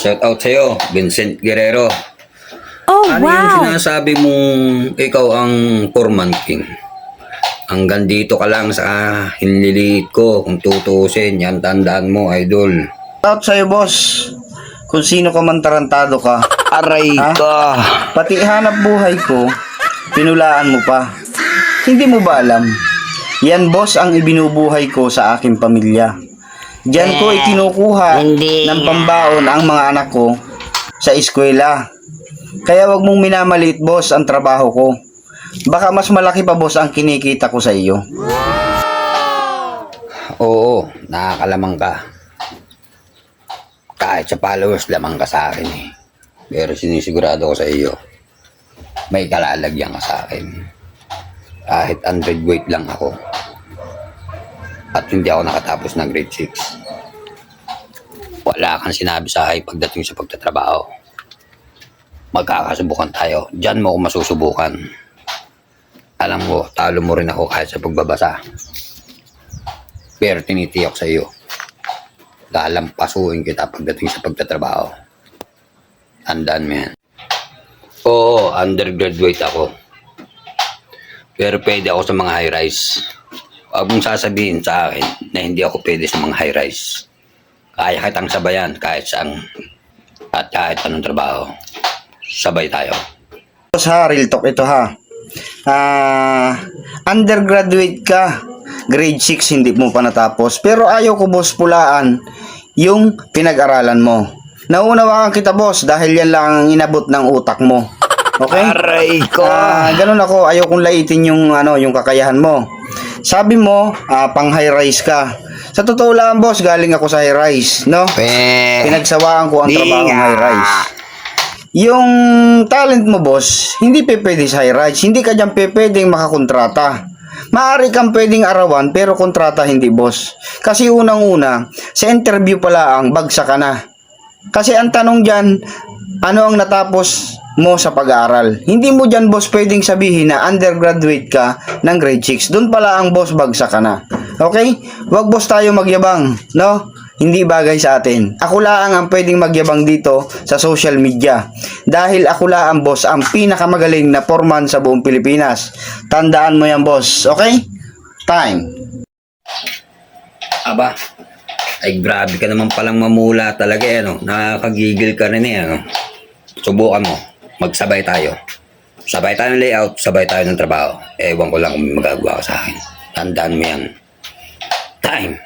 shout out sa'yo, Vincent Guerrero. Oh, Ano yung wow! sinasabi mong ikaw ang Foreman King? Hanggang dito ka lang sa hinliliit ko. Kung tutusin, yan tandaan mo, idol. Shout out sa'yo, boss. Kung sino ka man tarantado ka. Aray Ha? ka! Pati hanap buhay ko, pinulaan mo pa. Hindi mo ba alam? Yan, boss, ang ibinubuhay ko sa aking pamilya. Diyan ko ikinukuha ng pambaon ang mga anak ko sa eskwela. Kaya wag mong minamaliit, boss, ang trabaho ko. Baka mas malaki pa, boss, ang kinikita ko sa iyo. Oo, nakakalamang ka. Kahit sa followers, lamang ka sa akin eh. Pero sinisigurado ko sa iyo, may kalalagyan ka sa akin. Kahit 100 weight lang ako. At hindi ako nakatapos ng grade 6. Wala kang sinabi sa akin pagdating sa pagtatrabaho. Magkakasubukan tayo. Diyan mo ako masusubukan. Alam mo, talo mo rin ako kahit sa pagbabasa. Pero tinitiyak sa iyo, lalampasuin kita pagdating sa pagtatrabaho. Tandaan mo yan. Oo, undergraduate ako. Pero pwede ako sa mga high-rise. Huwag mong sasabihin sa akin na hindi ako pwede sa mga high-rise. Kaya kitang sabayan kahit saan at kahit anong trabaho. Sabay tayo. Boss ha, real talk ito ha. Undergraduate ka. Grade 6 hindi mo pa natapos. Pero ayaw ko, boss, pulaan yung pinag-aralan mo. Naunawaan kita, boss, dahil yan lang ang inabot ng utak mo. Okay? Aray ko! Ganun ako, ayaw kong laitin yung yung kakayahan mo. Sabi mo, pang high rise ka. Sa totoo lang, boss, galing ako sa high rise, no? Pinagsawaan ko ang trabaho ng high rise. Yung talent mo, boss, hindi pwede sa high rise. Hindi ka dyan pwedeng makakontrata. Maaari kang pwedeng arawan, pero kontrata hindi, boss. Kasi unang-una, sa interview pala ang bagsak ka na. Kasi ang tanong dyan, ano ang natapos mo sa pag-aaral? Hindi mo dyan, boss, pwedeng sabihin na undergraduate ka ng grade 6. Doon pala ang, boss, bagsak ka na. Okay? Wag, boss, tayo magyabang, no? Hindi bagay sa atin. Ako lang ang pwedeng magyabang dito sa social media. Dahil ako lang, boss, ang pinakamagaling na foreman sa buong Pilipinas. Tandaan mo yan, boss. Okay? Time. Aba, ay grabe ka naman palang mamula talaga eh, ano? Nakakagigil ka rin eh, ano? Subukan mo, magsabay tayo. Sabay tayo ng layout, sabay tayo ng trabaho. Ewan ko lang kung may magagawa ka sa akin. Tandaan mo yan. Time.